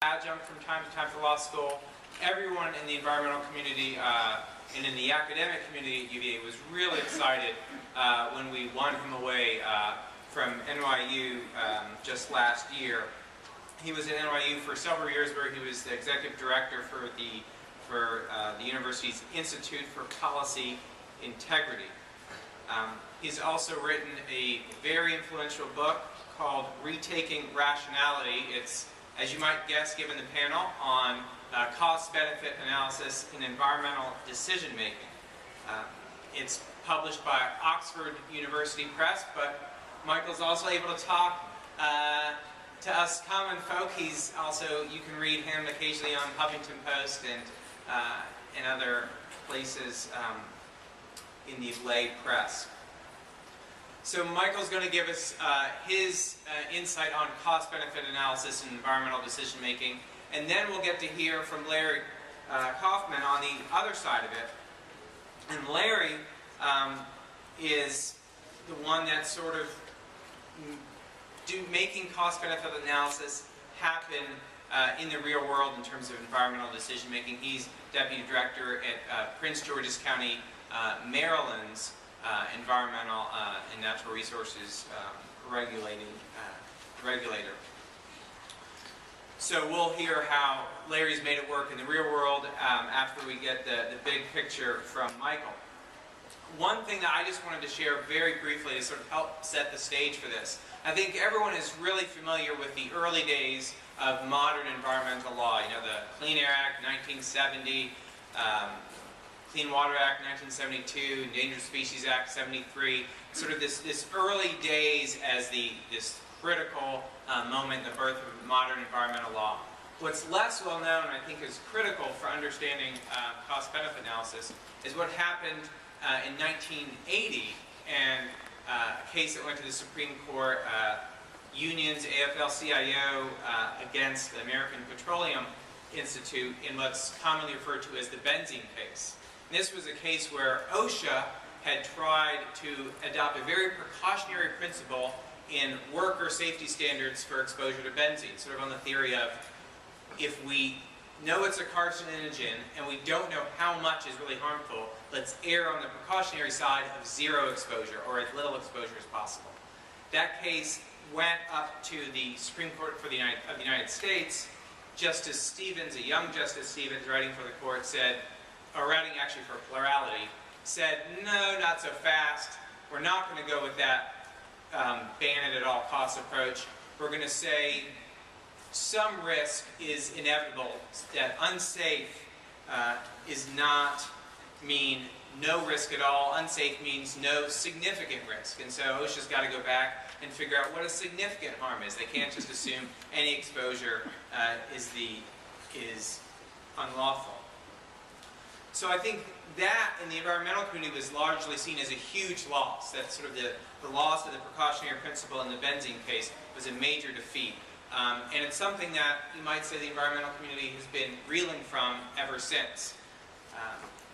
adjunct from time to time to law school. Everyone in the environmental community and in the academic community at UVA was really excited when we won him away from NYU just last year. He was at NYU for several years, where he was the executive director for the university's Institute for Policy Integrity. He's also written a very influential book called Retaking Rationality. It's, as you might guess given the panel, on cost-benefit analysis in environmental decision-making. It's published by Oxford University Press, but Michael's also able to talk to us common folk. He's also, you can read him occasionally on Huffington Post and other places in the lay press. So Michael's going to give us his insight on cost-benefit analysis and environmental decision-making, and then we'll get to hear from Larry Kaufman on the other side of it. And Larry is the one that's sort of making cost-benefit analysis happen in the real world in terms of environmental decision-making. He's Deputy Director at Prince George's County, Maryland's Environmental and Natural Resources regulator. So we'll hear how Larry's made it work in the real world after we get the big picture from Michael. One thing that I just wanted to share very briefly to sort of help set the stage for this. I think everyone is really familiar with the early days of modern environmental law. You know, the Clean Air Act, 1970, Clean Water Act, 1972, Endangered Species Act, 73. Sort of this early days as this critical moment in the birth of modern environmental law. What's less well known, I think, is critical for understanding cost-benefit analysis is what happened in 1980, and a case that went to the Supreme Court, unions, AFL-CIO, against the American Petroleum Institute in what's commonly referred to as the benzene case. And this was a case where OSHA had tried to adopt a very precautionary principle in worker safety standards for exposure to benzene, sort of on the theory of, if we know it's a carcinogen and we don't know how much is really harmful, let's err on the precautionary side of zero exposure, or as little exposure as possible. That case went up to the Supreme Court of the United States. Justice Stevens, a young Justice Stevens writing for the court, said, or writing actually for plurality, said, no, not so fast. We're not going to go with that ban it at all costs approach. We're going to say some risk is inevitable, that unsafe is not mean no risk at all. Unsafe means no significant risk. And so OSHA's got to go back and figure out what a significant harm is. They can't just assume any exposure is unlawful. So I think that in the environmental community was largely seen as a huge loss. That sort of the loss of the precautionary principle in the benzene case was a major defeat. And it's something that you might say the environmental community has been reeling from ever since.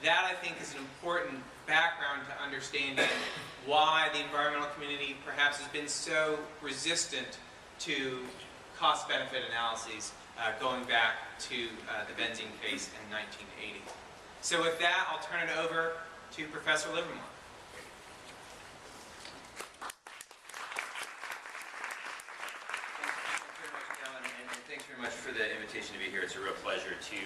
That, I think, is an important background to understanding why the environmental community perhaps has been so resistant to cost-benefit analyses going back to the benzene case in 1980. So with that, I'll turn it over to Professor Livermore. Thanks very much for the invitation to be here. It's a real pleasure to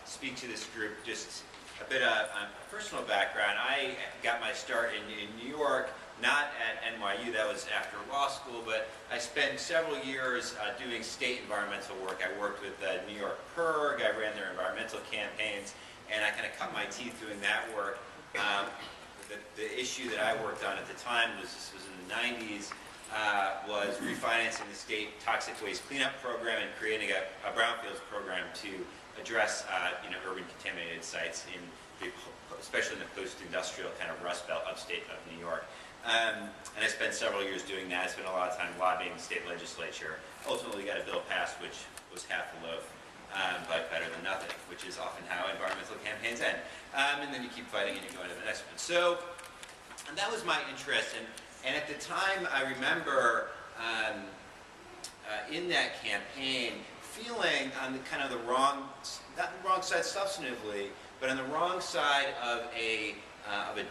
speak to this group. Just a bit of personal background. I got my start in New York, not at NYU, that was after law school, but I spent several years doing state environmental work. I worked with New York PIRG, I ran their environmental campaigns, and I kind of cut my teeth doing that work. The issue that I worked on at the time was in the 90s, was refinancing the state toxic waste cleanup program and creating a brownfields program to address urban contaminated sites, especially in the post-industrial kind of Rust Belt upstate of New York. And I spent several years doing that. I spent a lot of time lobbying the state legislature. Ultimately got a bill passed which was half the loaf, but better than nothing, which is often how environmental campaigns end. And then you keep fighting and you go into the next one. So, and that was my interest. And at the time, I remember in that campaign feeling on the kind of the wrong, not the wrong side substantively, but on the wrong side of a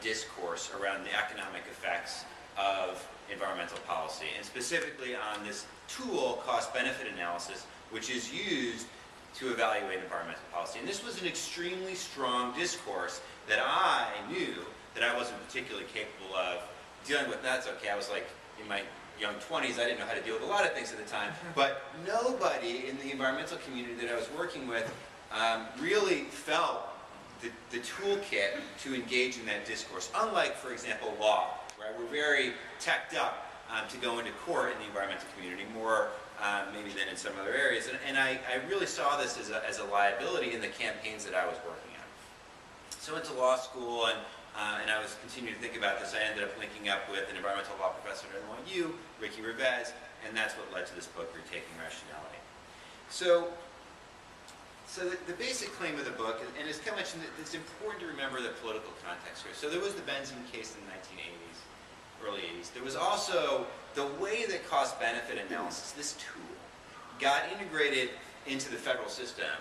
discourse around the economic effects of environmental policy, and specifically on this tool, cost-benefit analysis, which is used to evaluate environmental policy. And this was an extremely strong discourse that I knew that I wasn't particularly capable of dealing with. That's okay, I was like in my young 20s, I didn't know how to deal with a lot of things at the time, but nobody in the environmental community that I was working with really felt the toolkit to engage in that discourse. Unlike, for example, law, where we're very teched up to go into court in the environmental community, more maybe than in some other areas. And I really saw this as a liability in the campaigns that I was working on. So I went to law school, and I was continuing to think about this. I ended up linking up with an environmental law professor at NYU, Ricky Revesz, and that's what led to this book, Retaking Rationality. So the basic claim of the book, and as Ken mentioned, it's important to remember the political context here. So there was the benzene case in the 1980s, early 80s. There was also the way that cost-benefit analysis, this tool, got integrated into the federal system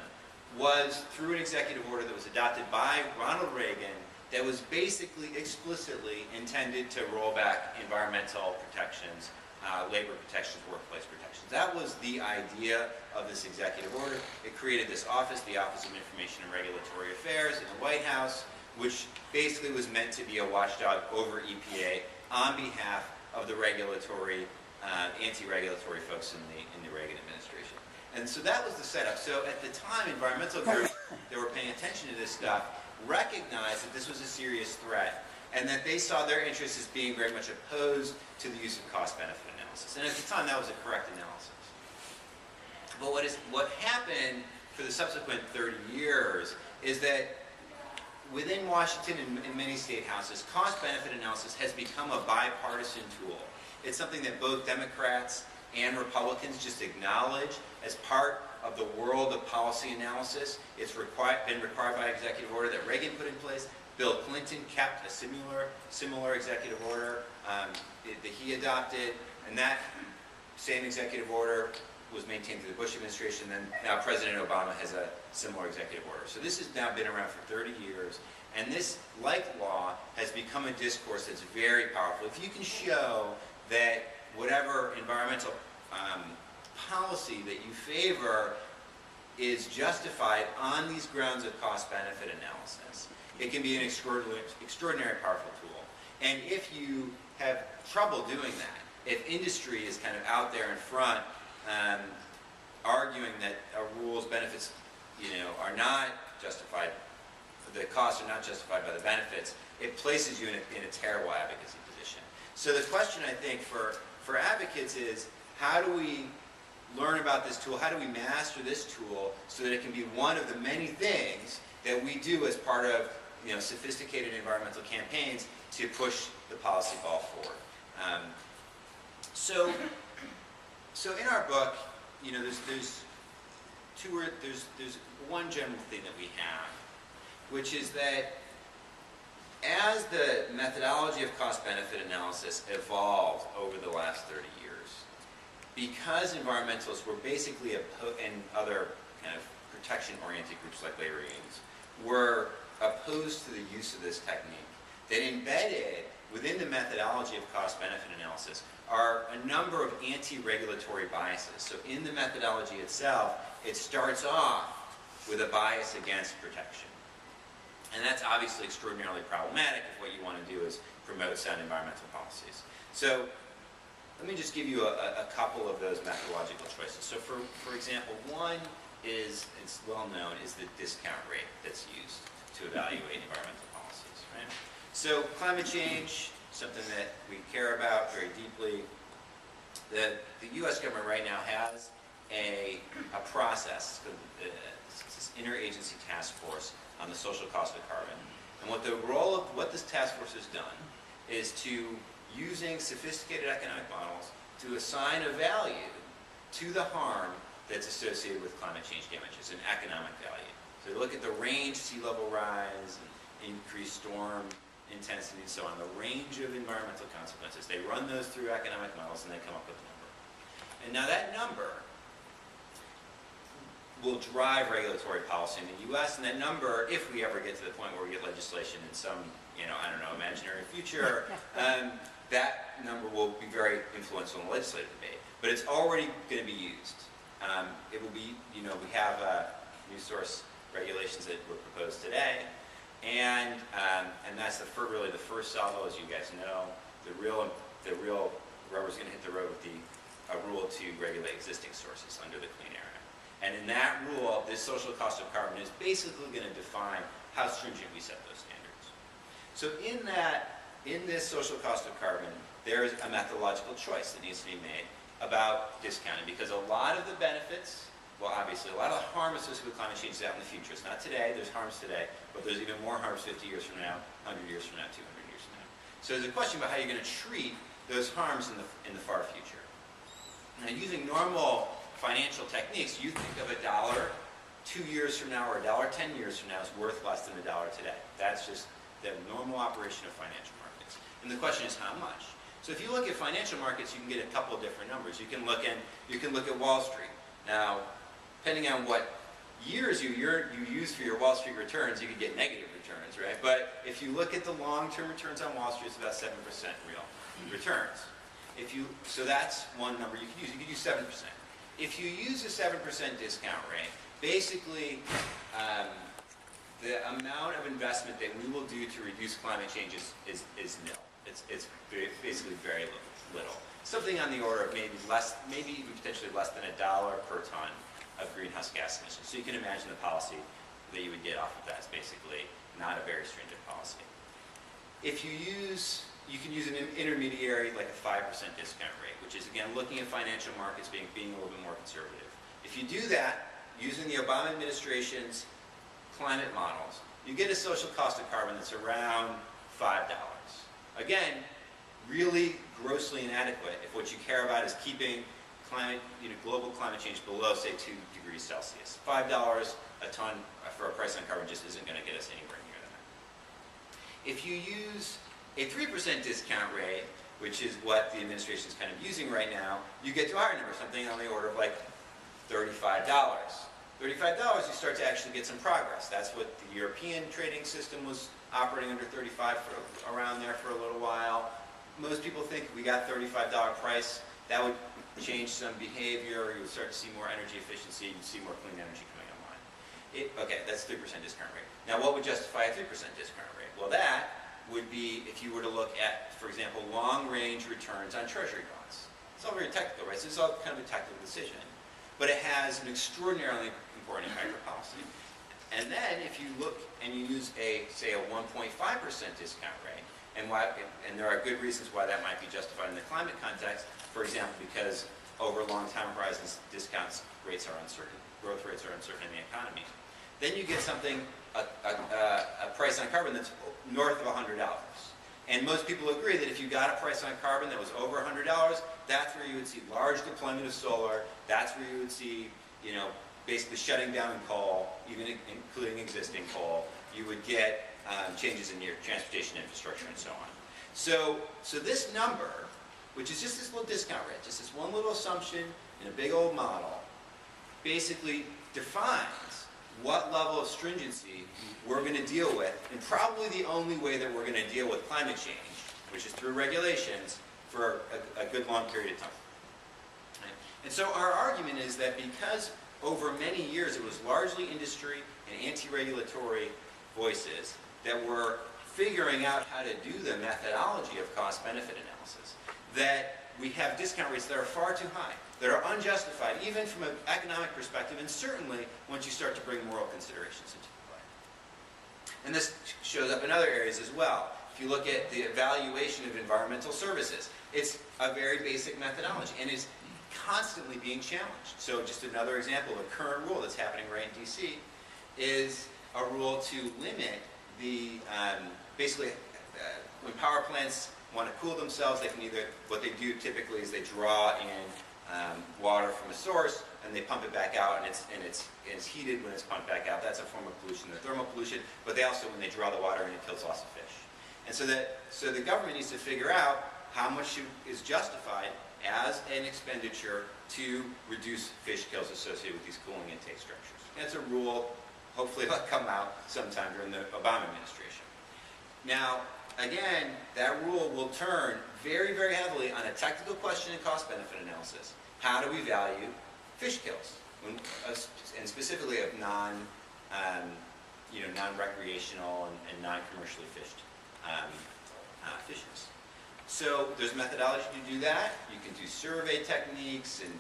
was through an executive order that was adopted by Ronald Reagan that was basically explicitly intended to roll back environmental protections, labor protections, workplace protections. That was the idea of this executive order. It created this office, the Office of Information and Regulatory Affairs in the White House, which basically was meant to be a watchdog over EPA on behalf of the regulatory, anti-regulatory folks in the Reagan administration. And so that was the setup. So at the time, environmental groups that were paying attention to this stuff recognized that this was a serious threat, and that they saw their interests as being very much opposed to the use of cost-benefit analysis. And at the time, that was a correct analysis. But what happened for the subsequent 30 years is that within Washington and in many state houses, cost-benefit analysis has become a bipartisan tool. It's something that both Democrats and Republicans just acknowledge as part of the world of policy analysis. It's been required by executive order that Reagan put in place. Bill Clinton kept a similar executive order that he adopted, and that same executive order was maintained through the Bush administration. Then now President Obama has a similar executive order. So this has now been around for 30 years, and this, like law, has become a discourse that's very powerful. If you can show that whatever environmental policy that you favor is justified on these grounds of cost-benefit analysis, it can be an extraordinary powerful tool. And if you have trouble doing that, if industry is kind of out there in front arguing that a rule's benefits, are not justified, the costs are not justified by the benefits, it places you in a terrible advocacy position. So the question, I think, for advocates is, how do we learn about this tool? How do we master this tool so that it can be one of the many things that we do as part of sophisticated environmental campaigns to push the policy ball forward? So in our book, there's one general thing that we have, which is that as the methodology of cost-benefit analysis evolved over the last 30 years, because environmentalists were basically, and other kind of protection-oriented groups like labor unions, were opposed to the use of this technique, that embedded within the methodology of cost-benefit analysis are a number of anti-regulatory biases. So in the methodology itself, it starts off with a bias against protection. And that's obviously extraordinarily problematic if what you want to do is promote sound environmental policies. So let me just give you a couple of those methodological choices. So for example, one is, it's well known, is the discount rate that's used to evaluate environmental policies, right? So climate change, something that we care about very deeply. The U.S. government right now has a process, this interagency task force on the social cost of carbon. And what this task force has done is to, using sophisticated economic models, to assign a value to the harm that's associated with climate change damages, an economic value. So they look at the range, sea level rise, and increased storm intensity and so on, the range of environmental consequences. They run those through economic models and they come up with a number. And now that number will drive regulatory policy in the U.S. And that number, if we ever get to the point where we get legislation in some, I don't know, imaginary future, that number will be very influential in the legislative debate. But it's already going to be used. It will be, we have new source regulations that were proposed today, and that's really the first salvo, as you guys know. The real rubber's going to hit the road with a rule to regulate existing sources under the Clean Air Act. And in that rule, this social cost of carbon is basically going to define how stringent we set those standards. So in this social cost of carbon, there is a methodological choice that needs to be made about discounting, because a lot of the benefits, well, obviously, a lot of the harm associated with climate change is out in the future. It's not today, there's harms today, but there's even more harms 50 years from now, 100 years from now, 200 years from now. So there's a question about how you're going to treat those harms in the far future. Now, using normal financial techniques, you think of $1 2 years from now or $1 10 years from now is worth less than $1 today. That's just the normal operation of financial markets. And the question is how much? So if you look at financial markets, you can get a couple of different numbers. You can look at Wall Street. Now, depending on what years you use for your Wall Street returns, you could get negative returns, right? But if you look at the long-term returns on Wall Street, it's about 7% real returns. So that's one number you could use. You could use 7%. If you use a 7% discount rate, basically the amount of investment that we will do to reduce climate change is nil. It's basically very little. Something on the order of maybe even potentially less than $1 per ton of greenhouse gas emissions. So you can imagine the policy that you would get off of that is basically not a very stringent policy. If you can use an intermediary like a 5% discount rate, which is again looking at financial markets being a little bit more conservative. If you do that using the Obama administration's climate models, you get a social cost of carbon that's around $5. Again, really grossly inadequate if what you care about is keeping global climate change below, say, 2 degrees Celsius. $5 a ton for a price on carbon just isn't going to get us anywhere near that. If you use a 3% discount rate, which is what the administration is kind of using right now, you get to a higher number, something on the order of like $35. $35, you start to actually get some progress. That's what the European trading system was operating under 35 around there for a little while. Most people think if we got $35 price, that would change some behavior, you would start to see more energy efficiency, you'd see more clean energy coming online. Okay, that's 3% discount rate. Now what would justify a 3% discount rate? Well, that would be if you were to look at, for example, long-range returns on treasury bonds. It's all very technical, right? So it's all kind of a technical decision. But it has an extraordinarily important impact for policy. And then if you look and you use say a 1.5% discount rate, and there are good reasons why that might be justified in the climate context, for example, because over long time horizons, rates are uncertain, growth rates are uncertain in the economy. Then you get something, a price on carbon that's north of $100. And most people agree that if you got a price on carbon that was over $100, that's where you would see large deployment of solar, that's where you would see, basically shutting down coal, even including existing coal. You would get changes in your transportation infrastructure and so on. So this number, which is just this little discount rate, just this one little assumption in a big old model, basically defines what level of stringency we're going to deal with, and probably the only way that we're going to deal with climate change, which is through regulations, for a good long period of time. Right? And so our argument is that because over many years it was largely industry and anti-regulatory voices that were figuring out how to do the methodology of cost-benefit analysis, that we have discount rates that are far too high, that are unjustified, even from an economic perspective, and certainly once you start to bring moral considerations into play. And this shows up in other areas as well. If you look at the evaluation of environmental services, it's a very basic methodology, and is constantly being challenged. So just another example of a current rule that's happening right in DC is a rule to limit the, basically, when power plants want to cool themselves, they can what they do typically is they draw in water from a source and they pump it back out, and it's heated when it's pumped back out. That's a form of pollution, the thermal pollution, but they also, when they draw the water in, it kills lots of fish. And so the government needs to figure out how much is justified as an expenditure to reduce fish kills associated with these cooling intake structures. That's a rule, hopefully it'll come out sometime during the Obama administration. Now, again, that rule will turn very, very heavily on a technical question and cost-benefit analysis. How do we value fish kills? And specifically of non-recreational and non-commercially fished fishes. So there's methodology to do that. You can do survey techniques, and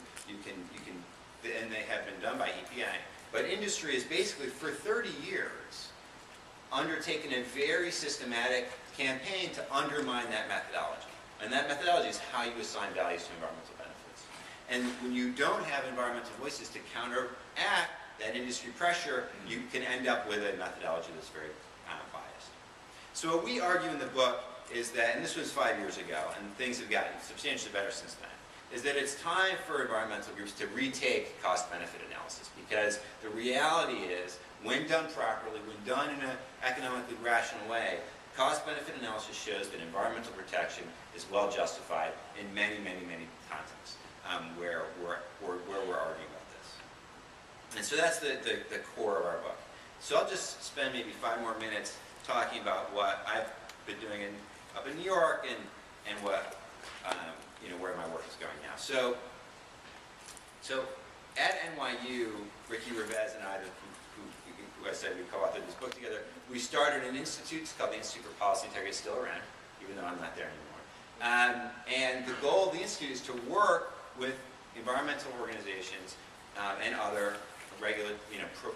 and they have been done by EPA. But industry has basically, for 30 years, undertaken a very systematic campaign to undermine that methodology. And that methodology is how you assign values to environmental benefits. And when you don't have environmental voices to counteract that industry pressure, you can end up with a methodology that's very biased. So what we argue in the book is that, and this was 5 years ago, and things have gotten substantially better since then, is that it's time for environmental groups to retake cost-benefit analysis, because the reality is, when done properly, when done in an economically rational way, cost-benefit analysis shows that environmental protection is well justified in many, many, many contexts where we're arguing about this. And so that's the core of our book. So I'll just spend maybe 5 more minutes talking about what I've been doing up in New York and what where my work is going now. So at NYU, Ricky Revesz and I, who I said we co-authored this book together, we started an institute. It's called the Institute for Policy Integrity. It's still around, even though I'm not there anymore. And the goal of the institute is to work with environmental organizations and other regular,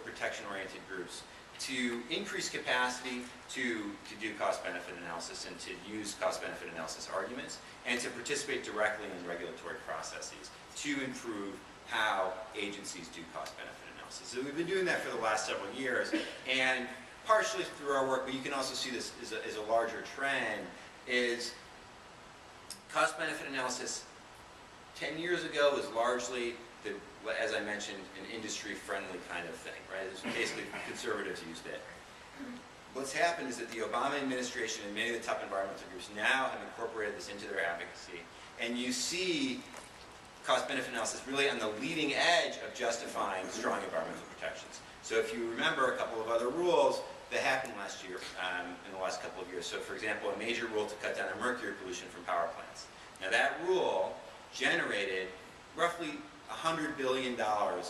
protection-oriented groups to increase capacity to do cost-benefit analysis and to use cost-benefit analysis arguments, and to participate directly in regulatory processes to improve how agencies do cost-benefit analysis. So we've been doing that for the last several years, and partially through our work, but you can also see this as a larger trend, is cost-benefit analysis 10 years ago was largely, as I mentioned, an industry-friendly kind of thing, right? It's basically conservatives used it. What's happened is that the Obama administration and many of the top environmental groups now have incorporated this into their advocacy, and you see cost-benefit analysis really on the leading edge of justifying strong environmental protections. So if you remember a couple of other rules that happened last year, in the last couple of years. So for example, a major rule to cut down on mercury pollution from power plants. Now that rule generated roughly $100 billion a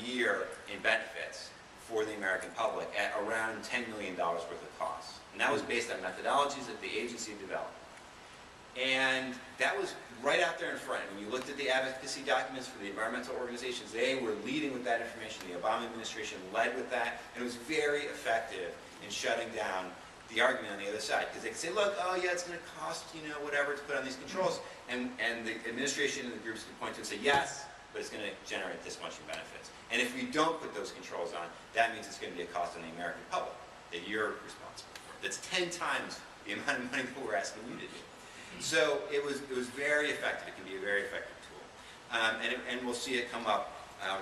year in benefits for the American public at around $10 million worth of costs. And that was based on methodologies that the agency developed. And that was right out there in front. When you looked at the advocacy documents for the environmental organizations, they were leading with that information. The Obama administration led with that, and it was very effective in shutting down the argument on the other side. Because they could say, look, oh yeah, it's going to cost, whatever to put on these controls. And the administration and the groups could point to and say, yes, but it's going to generate this much in benefits. And if we don't put those controls on, that means it's going to be a cost on the American public that you're responsible for. That's 10 times the amount of money that we're asking you to do. So it was very effective. It can be a very effective tool. And we'll see it come up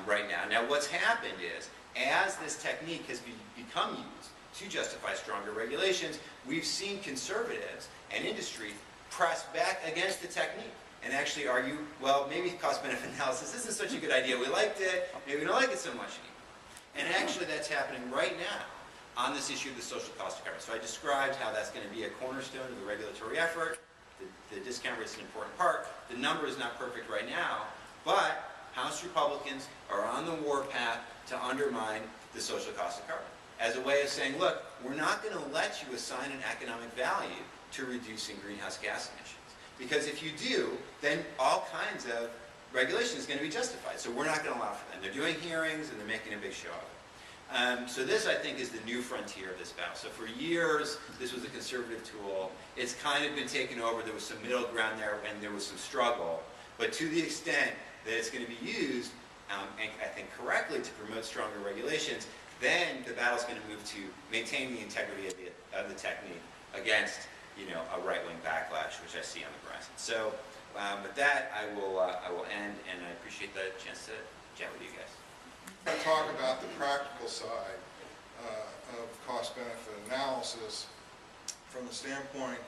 right now. Now what's happened is, as this technique has become used to justify stronger regulations, we've seen conservatives and industry press back against the technique and actually argue, well, maybe cost-benefit analysis isn't such a good idea. We liked it, maybe we don't like it so much anymore. And actually that's happening right now on this issue of the social cost of carbon. So I described how that's going to be a cornerstone of the regulatory effort. The discount rate is an important part. The number is not perfect right now, but House Republicans are on the warpath to undermine the social cost of carbon as a way of saying, look, we're not going to let you assign an economic value to reducing greenhouse gas emissions. Because if you do, then all kinds of regulation is going to be justified. So we're not going to allow for them. They're doing hearings and they're making a big show of it. So this, I think, is the new frontier of this battle. So for years, this was a conservative tool. It's kind of been taken over. There was some middle ground there and there was some struggle. But to the extent that it's going to be used, and I think correctly, to promote stronger regulations, then the battle's going to move to maintain the integrity of the technique against a right-wing backlash, which I see on the horizon. So with that, I will end, and I appreciate the chance to chat with you guys. I talk about the practical side of cost-benefit analysis from the standpoint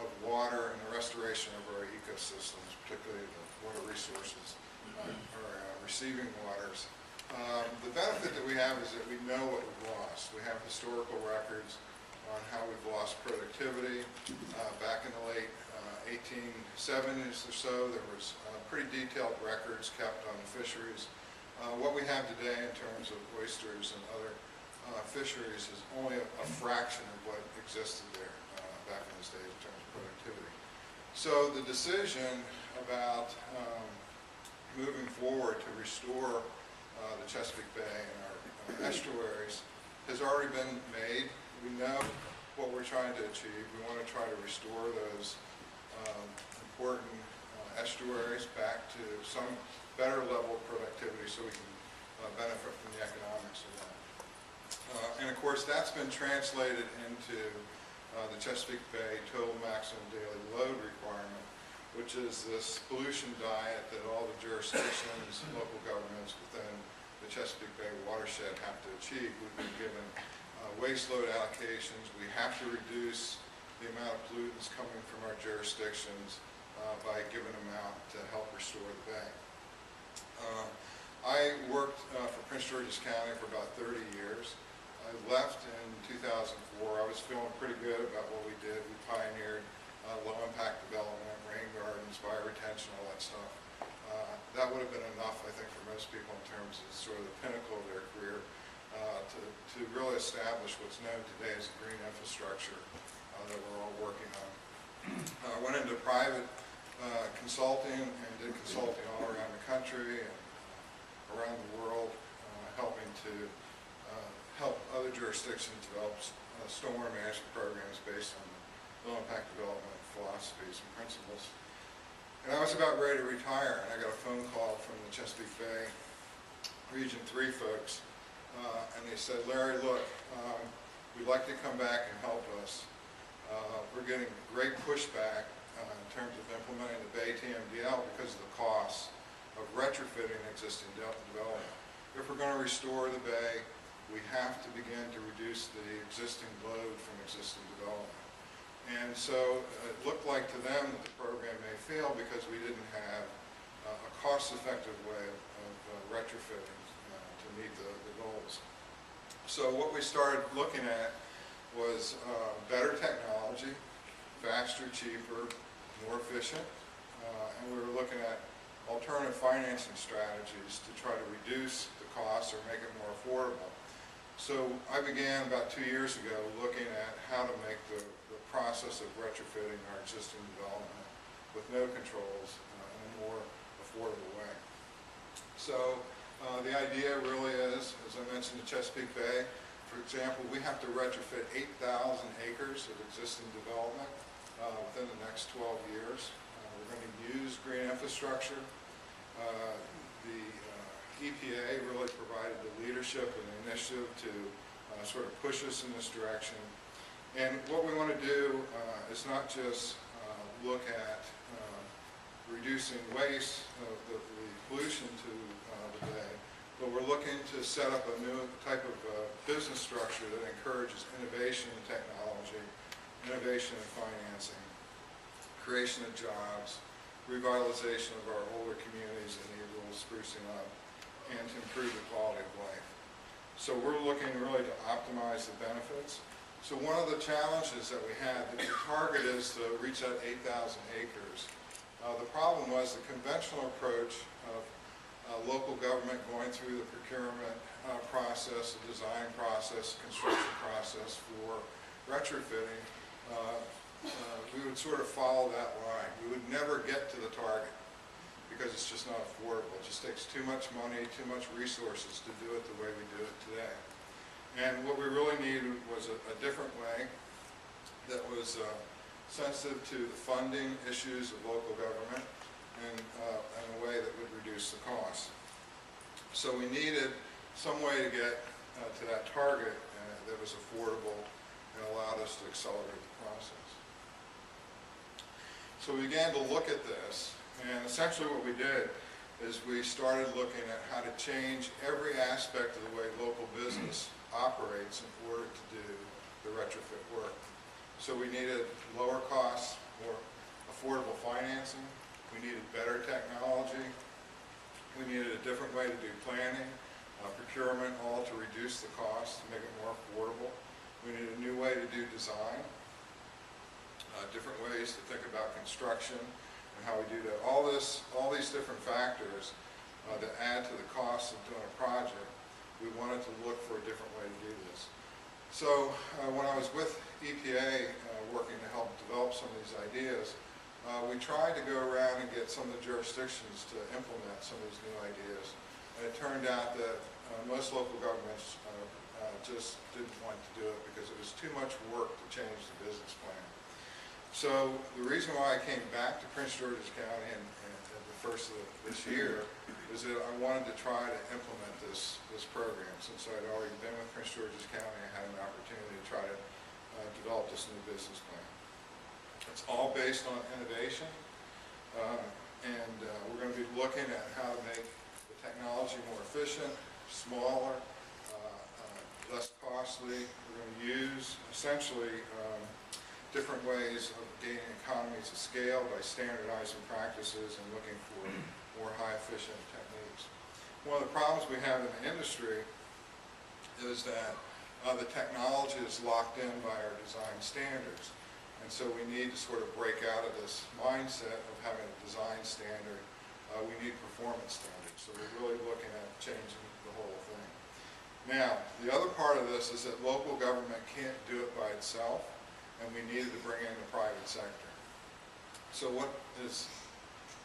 of water and the restoration of our ecosystems, particularly the water resources or receiving waters. The benefit that we have is that we know what we've lost. We have historical records on how we've lost productivity. Back in the late 1870s or so, there was pretty detailed records kept on the fisheries. What we have today in terms of oysters and other fisheries is only a fraction of what existed there back in those days in terms of productivity. So the decision about moving forward to restore the Chesapeake Bay and our estuaries has already been made. We know what we're trying to achieve. We want to try to restore those important estuaries back to some better level of productivity so we can benefit from the economics of that. And of course, that's been translated into the Chesapeake Bay total maximum daily load requirement, which is this pollution diet that all the jurisdictions, local governments within the Chesapeake Bay watershed have to achieve. We've been given waste load allocations. We have to reduce the amount of pollutants coming from our jurisdictions by a given amount to help restore the bay. I worked for Prince George's County for about 30 years. I left in 2004. I was feeling pretty good about what we did. We pioneered low impact development, rain gardens, bioretention, all that stuff. That would have been enough, I think, for most people in terms of sort of the pinnacle of their career to really establish what's known today as green infrastructure that we're all working on. I went into private consulting and did consulting all around the country and around the world, helping to help other jurisdictions develop stormwater management programs based on low impact development philosophies and principles. And I was about ready to retire, and I got a phone call from the Chesapeake Bay Region 3 folks, and they said, Larry, look, we'd like to come back and help us. We're getting great pushback in terms of implementing the Bay TMDL because of the costs of retrofitting existing development. If we're going to restore the Bay, we have to begin to reduce the existing load from existing development. And so it looked like to them that the program may fail because we didn't have a cost-effective way of retrofitting to meet the goals. So what we started looking at was better technology, faster, cheaper, more efficient, and we were looking at alternative financing strategies to try to reduce the costs or make it more affordable. So I began about 2 years ago looking at how to make the process of retrofitting our existing development with no controls in a more affordable way. So the idea really is, as I mentioned, the Chesapeake Bay, for example, we have to retrofit 8,000 acres of existing development within the next 12 years. We're going to use green infrastructure. The EPA really provided the leadership and the initiative to sort of push us in this direction. And what we want to do is not just look at reducing waste, the pollution to the bay, but we're looking to set up a new type of business structure that encourages innovation in technology, innovation in financing, creation of jobs, revitalization of our older communities that need a little sprucing up, and to improve the quality of life. So we're looking really to optimize the benefits. So one of the challenges that we had, the target is to reach that 8,000 acres. The problem was the conventional approach of local government going through the procurement process, the design process, construction process for retrofitting. We would sort of follow that line. We would never get to the target because it's just not affordable. It just takes too much money, too much resources to do it the way we do it today. And what we really needed was a different way that was sensitive to the funding issues of local government and in a way that would reduce the cost. So we needed some way to get to that target that was affordable and allowed us to accelerate the process. So we began to look at this, and essentially what we did is we started looking at how to change every aspect of the way local business operates in order to do the retrofit work. So we needed lower costs more affordable financing. We needed better technology. We needed a different way to do planning, procurement, all to reduce the cost, to make it more affordable. We needed a new way to do design, different ways to think about construction and how we do that. All these different factors that add to the cost of doing a project, we wanted to look for a different way to do this. So when I was with EPA working to help develop some of these ideas, we tried to go around and get some of the jurisdictions to implement some of these new ideas. And it turned out that most local governments just didn't want to do it because it was too much work to change the business plan. So the reason why I came back to Prince George's County at the first of this year is that I wanted to try to implement this program. Since I'd already been with Prince George's County, I had an opportunity to try to develop this new business plan. It's all based on innovation, and we're going to be looking at how to make the technology more efficient, smaller, less costly. We're going to use essentially different ways of gaining economies of scale by standardizing practices and looking for more high-efficient techniques. One of the problems we have in the industry is that the technology is locked in by our design standards. And so we need to sort of break out of this mindset of having a design standard. We need performance standards. So we're really looking at changing the whole thing. Now, the other part of this is that local government can't do it by itself, and we needed to bring in the private sector. So what is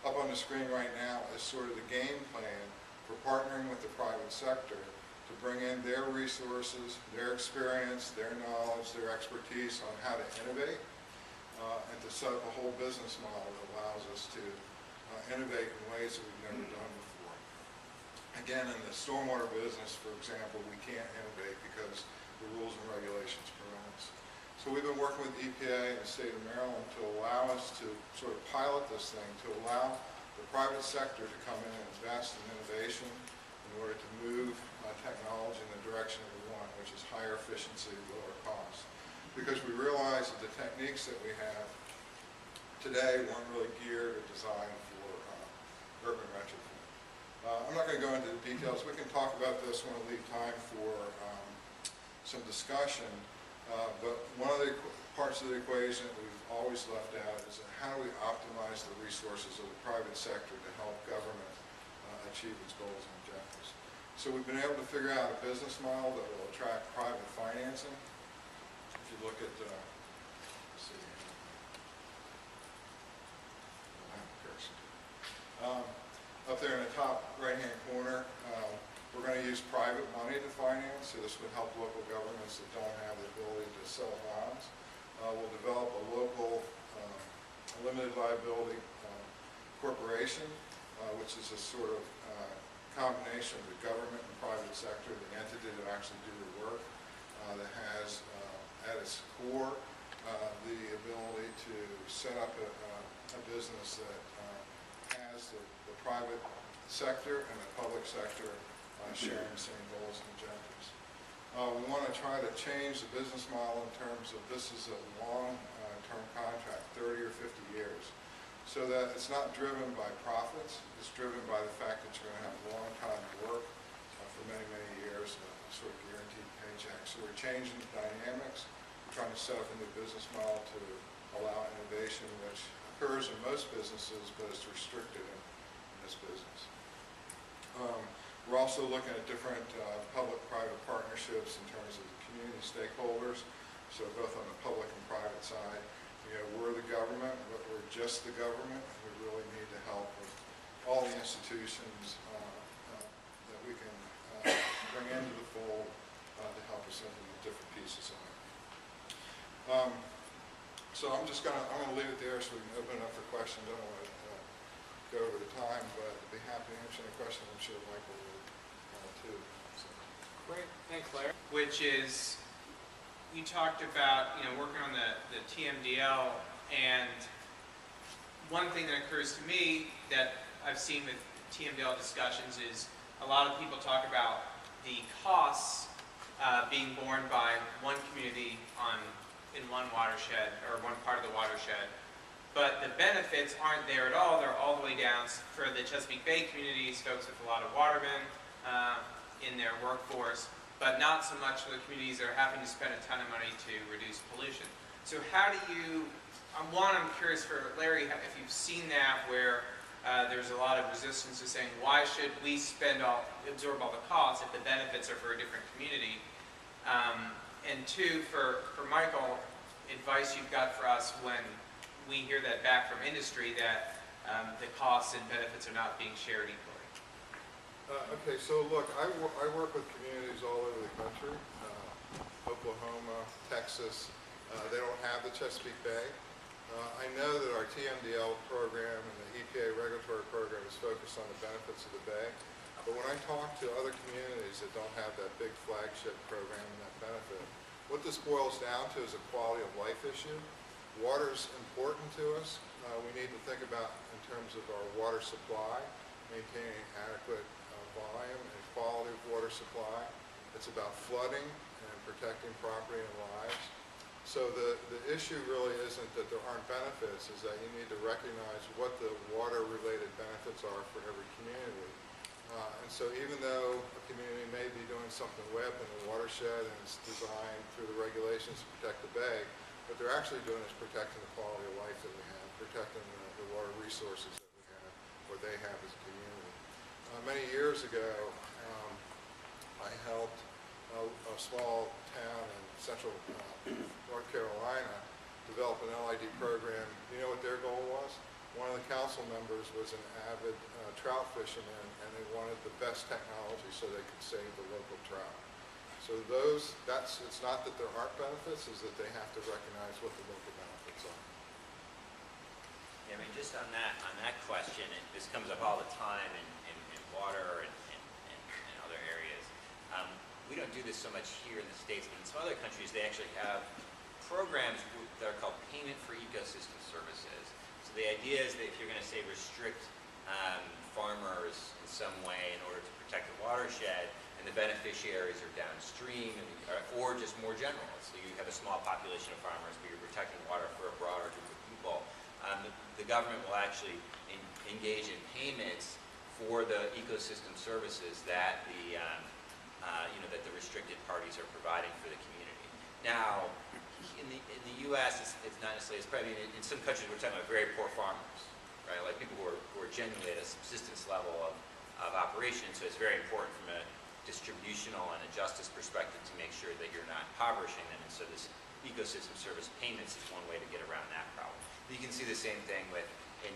up on the screen right now is sort of the game plan for partnering with the private sector to bring in their resources, their experience, their knowledge, their expertise on how to innovate, and to set up a whole business model that allows us to innovate in ways that we've never done before. Again, in the stormwater business, for example, we can't innovate because the rules and regulations prevent us. So we've been working with EPA and the state of Maryland to allow us to sort of pilot this thing, to allow the private sector to come in and invest in innovation in order to move technology in the direction that we want, which is higher efficiency, lower cost. Because we realize that the techniques that we have today weren't really geared or designed for urban retrofit. I'm not going to go into the details. We can talk about this when we leave time for some discussion. But one of the parts of the equation that we've always left out is how do we optimize the resources of the private sector to help government achieve its goals and objectives. So we've been able to figure out a business model that will attract private financing. If you look at, let's see, up there in the top right-hand corner, we're going to use private money to finance, so this would help local governments that don't have the ability to sell bonds. We'll develop a local limited liability corporation, which is a sort of combination of the government and private sector, the entity that actually do the work, that has at its core the ability to set up a business that has the private sector and the public sector sharing the same goals and objectives. We want to try to change the business model in terms of this is a long-term contract, 30 or 50 years, so that it's not driven by profits. It's driven by the fact that you're going to have a long time to work for many, many years, sort of guaranteed paycheck. So we're changing the dynamics. We're trying to set up a new business model to allow innovation, which occurs in most businesses, but it's restricted in this business. We're also looking at different public-private partnerships in terms of community stakeholders, so both on the public and private side. You know, we're the government, but we're just the government, and we really need to help with all the institutions that we can bring into the fold to help us implement different pieces of it. So I'm going to leave it there so we can open it up for questions. I don't want to go over the time, but I'd be happy to answer any questions. I'm sure Michael will too. So. Great, thanks, Larry. Which is, you talked about, you know, working on the TMDL, and one thing that occurs to me that I've seen with TMDL discussions is a lot of people talk about the costs being borne by one community in one watershed or one part of the watershed, but the benefits aren't there at all. They're all the way down for the Chesapeake Bay communities, folks with a lot of watermen in their workforce, but not so much for the communities that are having to spend a ton of money to reduce pollution. So how do you, I'm curious for Larry, if you've seen that where there's a lot of resistance to saying, why should we absorb all the costs if the benefits are for a different community? And two, for Michael, advice you've got for us when we hear that back from industry that the costs and benefits are not being shared equally. Okay, so look, I work with communities all over the country, Oklahoma, Texas. They don't have the Chesapeake Bay. I know that our TMDL program and the EPA regulatory program is focused on the benefits of the Bay. But when I talk to other communities that don't have that big flagship program and that benefit, what this boils down to is a quality of life issue. Water is important to us. We need to think about in terms of our water supply, maintaining adequate volume and quality of water supply. It's about flooding and protecting property and lives. So the issue really isn't that there aren't benefits, is that you need to recognize what the water-related benefits are for every community. And so even though a community may be doing something way up in the watershed and it's designed through the regulations to protect the bay, what they're actually doing is protecting the quality of life that we have, protecting the water resources that we have, or they have as a community. Many years ago, I helped a small town in central North Carolina develop an LID program. You know what their goal was? One of the council members was an avid trout fisherman, and they wanted the best technology so they could save the local trout. So it's not that there aren't benefits, it's that they have to recognize what the local benefits are. Yeah, I mean, just on that question, this comes up all the time in water and other areas. We don't do this so much here in the States, but in some other countries, they actually have programs that are called Payment for Ecosystem Services. So the idea is that if you're going to, say, restrict farmers in some way in order to protect the watershed, and the beneficiaries are downstream, or just more general. So you have a small population of farmers, but you're protecting water for a broader group of people. The government will actually engage in payments for the ecosystem services that that the restricted parties are providing for the community. Now, in the U.S., it's not necessarily, it's probably, in some countries we're talking about very poor farmers, right? Like people who are genuinely at a subsistence level of operation, so it's very important from a distributional and a justice perspective to make sure that you're not impoverishing them, and so this ecosystem service payments is one way to get around that problem. You can see the same thing in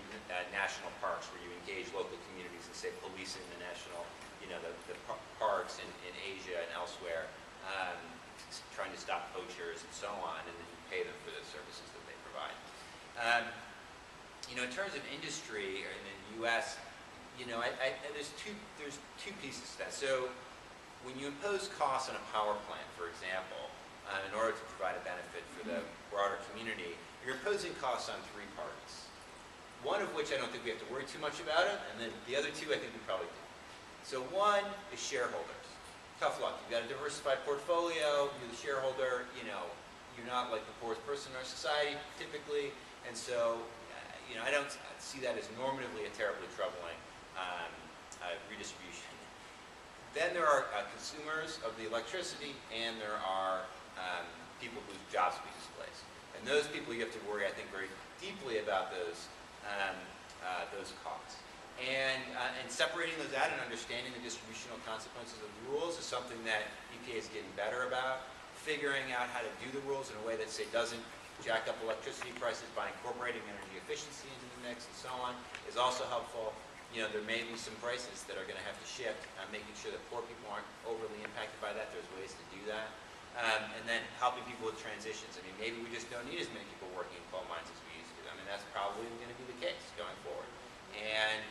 national parks, where you engage local communities and say policing the national, the parks in Asia and elsewhere, trying to stop poachers and so on, and then you pay them for the services that they provide. In terms of industry in the U.S., there's two pieces to that. So when you impose costs on a power plant, for example, in order to provide a benefit for the broader community, you're imposing costs on three parties. One of which I don't think we have to worry too much about it, and then the other two I think we probably do. So one is shareholders. Tough luck. You've got a diversified portfolio, you're the shareholder, you're not like the poorest person in our society typically, and so I don't see that as normatively a terribly troubling redistribution. Then there are consumers of the electricity, and there are people whose jobs will be displaced. And those people, you have to worry, I think, very deeply about those costs. And separating those out and understanding the distributional consequences of the rules is something that EPA is getting better about. Figuring out how to do the rules in a way that, say, doesn't jack up electricity prices by incorporating energy efficiency into the mix and so on is also helpful. There may be some prices that are going to have to shift, making sure that poor people aren't overly impacted by that. There's ways to do that. And then helping people with transitions. I mean, maybe we just don't need as many people working in coal mines as we used to. I mean, that's probably going to be the case going forward. And,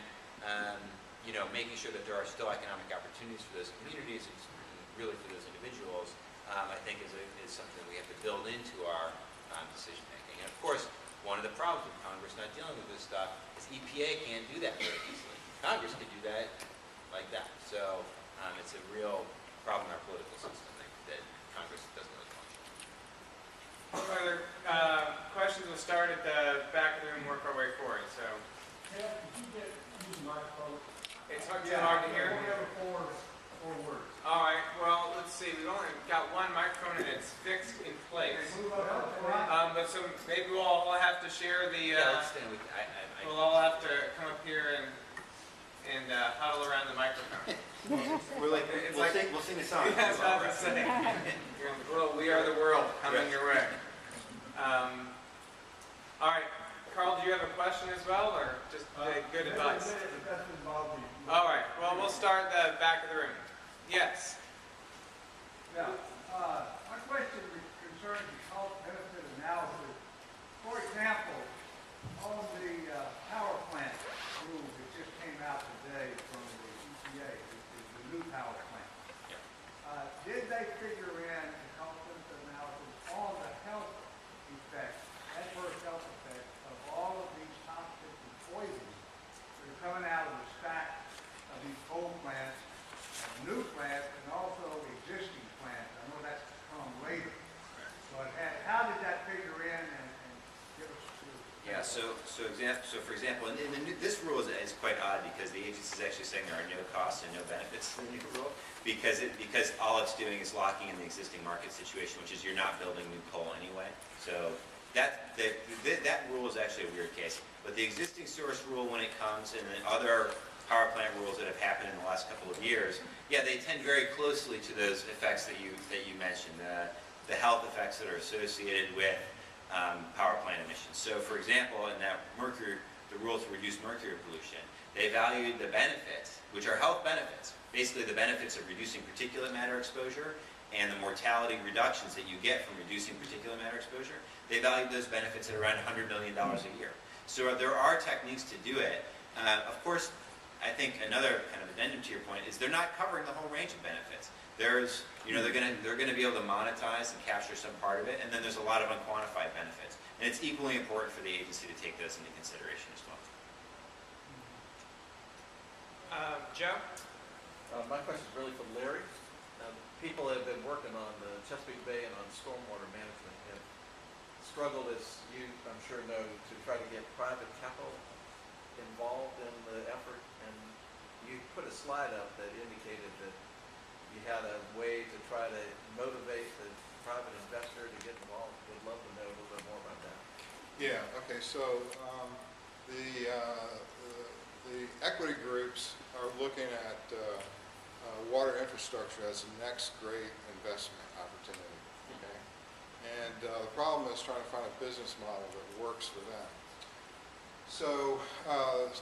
making sure that there are still economic opportunities for those communities and really for those individuals, I think is something that we have to build into our decision making. And of course, one of the problems with Congress not dealing with this stuff is EPA can't do that very easily. Congress could do that like that. So it's a real problem in our political system that Congress doesn't really function. Other questions? We'll start at the back of the room, work our way forward. So Yeah, could you get use the microphone? it's too hard to hear. We have four words. All right. Well, let's see. We've only got one microphone and it's fixed in place. Move up to the front. But so maybe we'll all have to share the. let's stand. We'll all have to come up here and huddle around the microphone. We're like, It's we'll, like- sing the song. That's what I was saying. Well, we are the world coming your way. All right, Carl, do you have a question as well, or just good advice? All right. Well, we'll start the back of the room. Yes. Yeah, my question concerns the cost-benefit analysis. For example, on the power plant rule that just came out today from the EPA, the new power plant. Did they figure in the cost-benefit analysis on the health effects, adverse health effects of all of these toxic and poisons that are coming out of the stack of these coal plants, new plants, and also existing plants? I know that's come later. But how did that figure in and give us? Yeah, so for example, this rule is quite odd because the agency is actually saying there are no costs and no benefits to the new rule because all it's doing is locking in the existing market situation, which is you're not building new coal anyway. So that rule is actually a weird case. But the existing source rule, when it comes, and the other power plant rules that have happened in the last couple of years, yeah, they tend very closely to those effects that you mentioned, the health effects that are associated with power plant emissions. So, for example, in that the rule to reduce mercury pollution, they valued the benefits, which are health benefits, basically the benefits of reducing particulate matter exposure and the mortality reductions that you get from reducing particulate matter exposure. They valued those benefits at around $100 million a year. So there are techniques to do it. Of course, I think another kind of addendum to your point is they're not covering the whole range of benefits. There's, they're going to be able to monetize and capture some part of it, and then there's a lot of unquantified benefits. And it's equally important for the agency to take those into consideration as well. Joe? My question is really for Larry. People have been working on the Chesapeake Bay and on stormwater management have struggled, as you, I'm sure, know, to try to get private capital involved in the effort. And you put a slide up that indicated that you had a way to try to motivate the private investor to get involved. Would love to know a little bit more about that. Yeah, okay, so the equity groups are looking at water infrastructure as the next great investment opportunity, okay? And the problem is trying to find a business model that works for them. So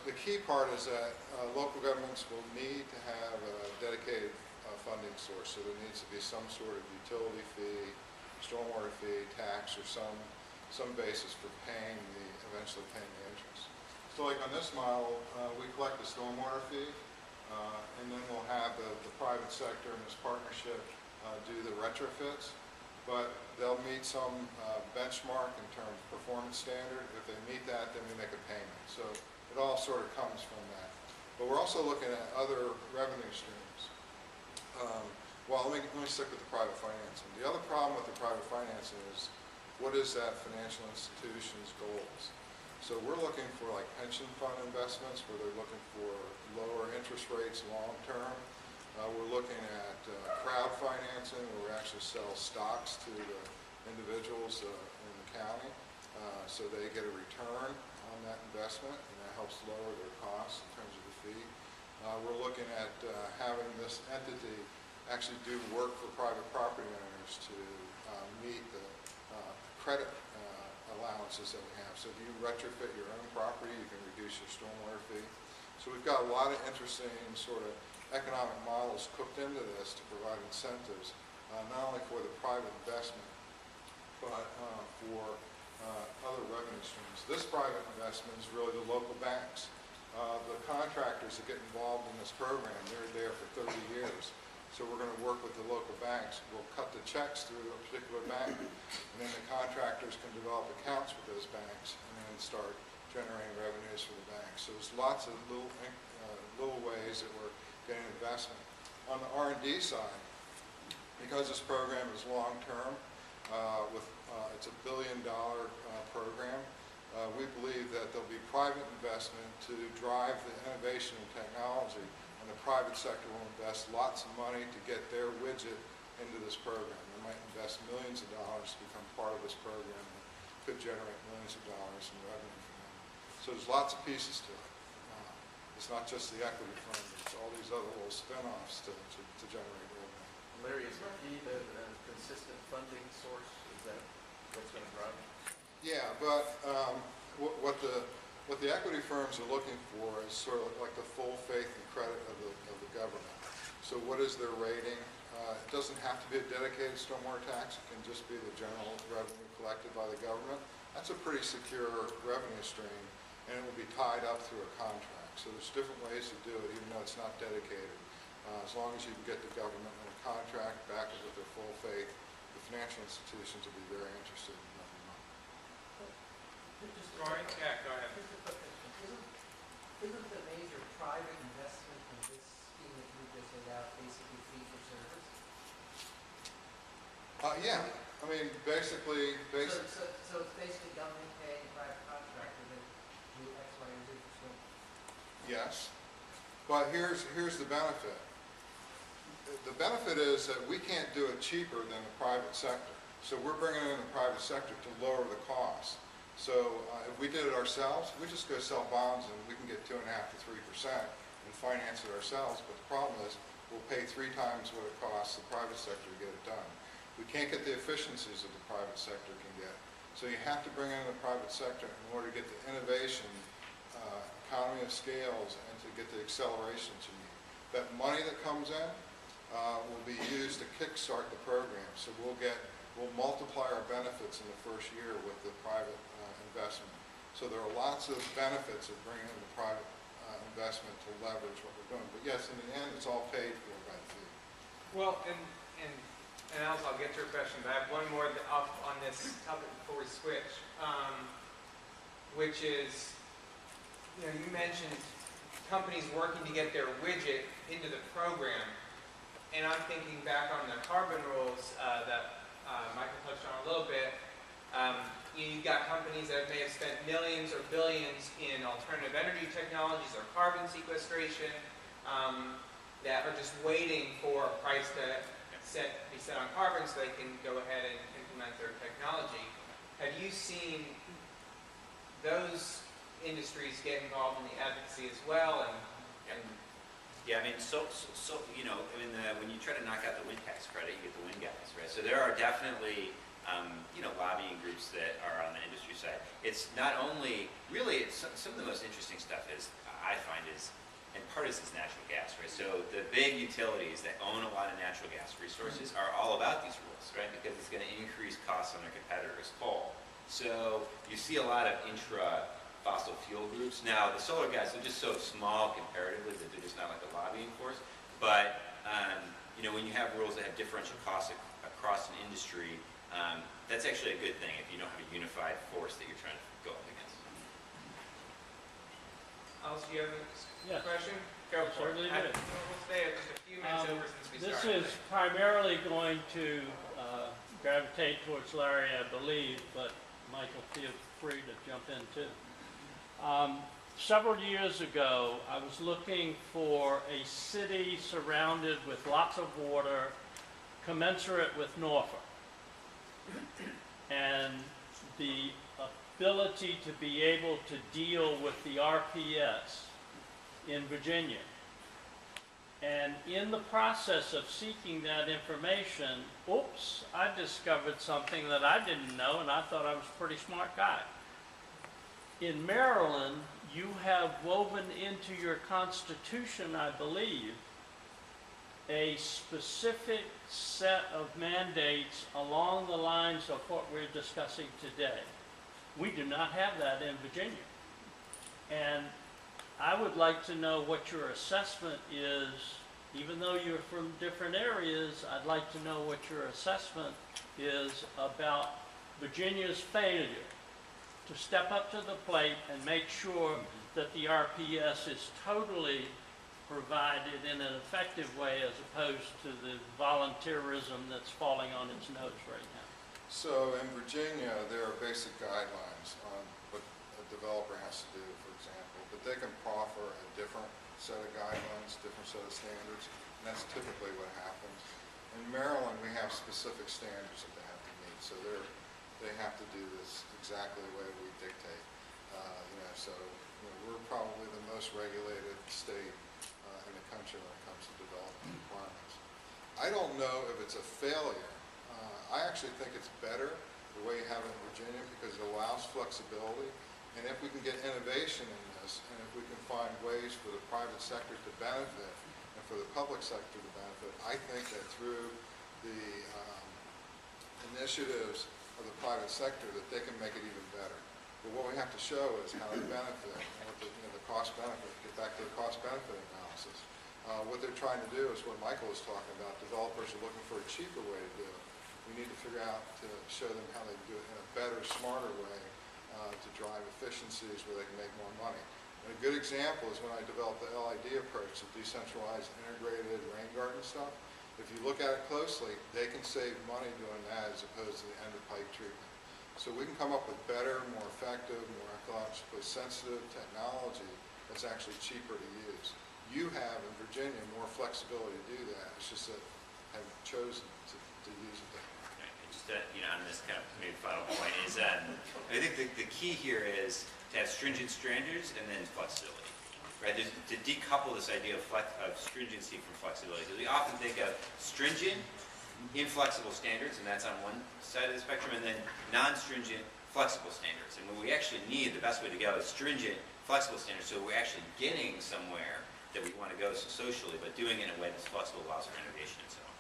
the key part is that local governments will need to have a dedicated funding source. So there needs to be some sort of utility fee, stormwater fee, tax, or some basis for eventually paying the interest. So like on this model, we collect the stormwater fee, and then we'll have the private sector in this partnership do the retrofits. But they'll meet some benchmark in terms of performance standard. If they meet that, then we make a payment. So it all sort of comes from that. But we're also looking at other revenue streams. Well, let me stick with the private financing. The other problem with the private financing is, what is that financial institution's goals? So we're looking for like pension fund investments where they're looking for lower interest rates long term. We're looking at crowd financing where we actually sell stocks to the individuals in the county so they get a return on that investment, and that helps lower their costs in terms of the fee. We're looking at having this entity actually do work for private property owners to meet the credit allowances that we have. So if you retrofit your own property, you can reduce your stormwater fee. So we've got a lot of interesting sort of economic models cooked into this to provide incentives, not only for the private investment, but for other revenue streams. This private investment is really the local banks. The contractors that get involved in this program, they're there for 30 years. So we're going to work with the local banks. We'll cut the checks through a particular bank, and then the contractors can develop accounts with those banks and then start generating revenues for the banks. So there's lots of little ways that we're getting investment. On the R&D side, because this program is long-term, It's a $1 billion program. We believe that there'll be private investment to drive the innovation and technology, and the private sector will invest lots of money to get their widget into this program. They might invest millions of dollars to become part of this program that could generate millions of dollars in revenue for them. So there's lots of pieces to it. It's not just the equity fund, it's all these other little spin-offs to generate revenue. Larry, is the key the consistent funding source? Is that what's going to drive it? Yeah, but what the equity firms are looking for is sort of like the full faith and credit of the government. So what is their rating? It doesn't have to be a dedicated stormwater tax. It can just be the general revenue collected by the government. That's a pretty secure revenue stream, and it will be tied up through a contract. So there's different ways to do it, even though it's not dedicated. As long as you can get the government in a contract, back it with their full faith, the financial institutions will be very interested in letting money. Rory? Yeah, go ahead. Just a quick question. Isn't the major private investment in this scheme that you just laid out basically fee for service? Yeah, I mean, basically, So it's basically government paying a private contractor to do X, Y, and Z for school? yes. But here's the benefit. The benefit is that we can't do it cheaper than the private sector. So we're bringing in the private sector to lower the cost. So if we did it ourselves, we just go sell bonds and we can get 2.5% to 3% and finance it ourselves. But the problem is we'll pay 3 times what it costs the private sector to get it done. We can't get the efficiencies that the private sector can get. So you have to bring in the private sector in order to get the innovation, economy of scales, and to get the accelerations you need. That money that comes in will be used to kickstart the program. So we'll multiply our benefits in the first year with the private investment. So there are lots of benefits of bringing in the private investment to leverage what we're doing. But yes, in the end, it's all paid for by the fee. Well, and Alice, I'll get to your question, but I have one more up on this topic before we switch, which is, you know, you mentioned companies working to get their widget into the program, and I'm thinking back on the carbon rules that Michael touched on a little bit. You've got companies that may have spent millions or billions in alternative energy technologies or carbon sequestration that are just waiting for a price to be set on carbon so they can go ahead and implement their technology. Have you seen those industries get involved in the advocacy as well? And Yeah, I mean, so you know, when you try to knock out the wind tax credit, you get the wind guys, right? So there are definitely, you know, lobbying groups that are on the industry side. It's not only, really, it's some of the most interesting stuff is, I find is, and part of this is natural gas, right? So the big utilities that own a lot of natural gas resources are all about these rules, right? Because it's going to increase costs on their competitors' coal. So you see a lot of intra-fossil fuel groups. Now, the solar guys are just so small comparatively that they're just not like a lobbying force. But, you know, when you have rules that have differential costs across an industry, that's actually a good thing if you don't have a unified force that you're trying to go up against. Alice, do you have Yes. a question? Go for it. Certainly do. We'll stay just a few minutes over since we This started. is primarily going to gravitate towards Larry, I believe, but Michael, feel free to jump in too. Several years ago, I was looking for a city surrounded with lots of water, commensurate with Norfolk, and the ability to be able to deal with the RPS in Virginia. And in the process of seeking that information, oops, I discovered something that I didn't know, and I thought I was a pretty smart guy. In Maryland, you have woven into your constitution, I believe, a specific set of mandates along the lines of what we're discussing today. We do not have that in Virginia. And I would like to know what your assessment is. Even though you're from different areas, I'd like to know what your assessment is about Virginia's failure to step up to the plate and make sure that the RPS is totally provided in an effective way as opposed to the volunteerism that's falling on its nose right now. So in Virginia, there are basic guidelines on what a developer has to do, for example, but they can proffer a different set of guidelines, different set of standards, and that's typically what happens. In Maryland, we have specific standards that they have to meet, so they have to do this exactly the way we dictate. We're probably the most regulated state in the country when it comes to development requirements. I don't know if it's a failure. I actually think it's better the way you have it in Virginia because it allows flexibility. And if we can get innovation in this, and if we can find ways for the private sector to benefit and for the public sector to benefit, I think that through the initiatives of the private sector that they can make it even better. But what we have to show is how they benefit, and what the cost benefit, get back to the cost benefit analysis. What they're trying to do is what Michael was talking about. Developers are looking for a cheaper way to do it. We need to figure out to show them how they do it in a better, smarter way to drive efficiencies where they can make more money. And a good example is when I developed the LID approach, the decentralized integrated rain garden stuff. If you look at it closely, they can save money doing that as opposed to the end-of-pipe treatment. So we can come up with better, more effective, more ecologically sensitive technology that's actually cheaper to use. You have in Virginia more flexibility to do that. It's just that have chosen to use it that way. Just on this kind of maybe final point is I think the key here is to have stringent standards and then flexibility, right? To decouple this idea of stringency from flexibility. Because we often think of stringent, inflexible standards, and that's on one side of the spectrum, and then non-stringent, flexible standards. And what we actually need, the best way to go is stringent, flexible standards, so we're actually getting somewhere that we want to go socially, but doing it in a way that's flexible allows for innovation and so on.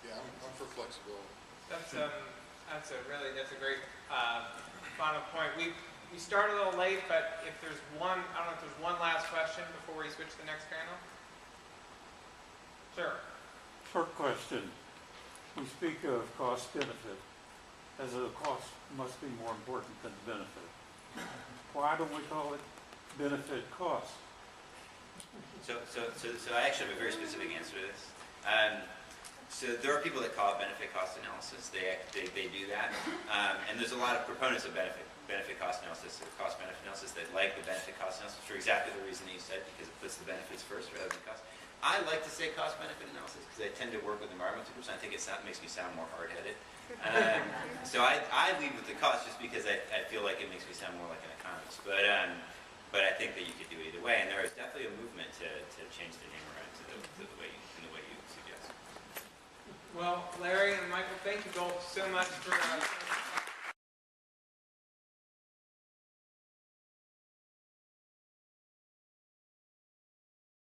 Yeah, I'm for flexibility. That's a great final point. We started a little late, but if there's one, I don't know if there's one last question before we switch to the next panel. Sure. Short question. We speak of cost benefit, as though cost must be more important than benefit. Why don't we call it benefit cost? So I actually have a very specific answer to this. So there are people that call it benefit cost analysis. They do that, and there's a lot of proponents of benefit cost analysis or cost benefit analysis that like the benefit cost analysis for exactly the reason that you said, because it puts the benefits first rather than cost. I like to say cost benefit analysis because I tend to work with environmental groups. And I think it makes me sound more hard-headed. So I lead with the cost just because I feel like it makes me sound more like an economist. But I think that you could do it either way, and there is definitely a movement to change the name around to the way you suggest. Well, Larry and Michael, thank you both so much for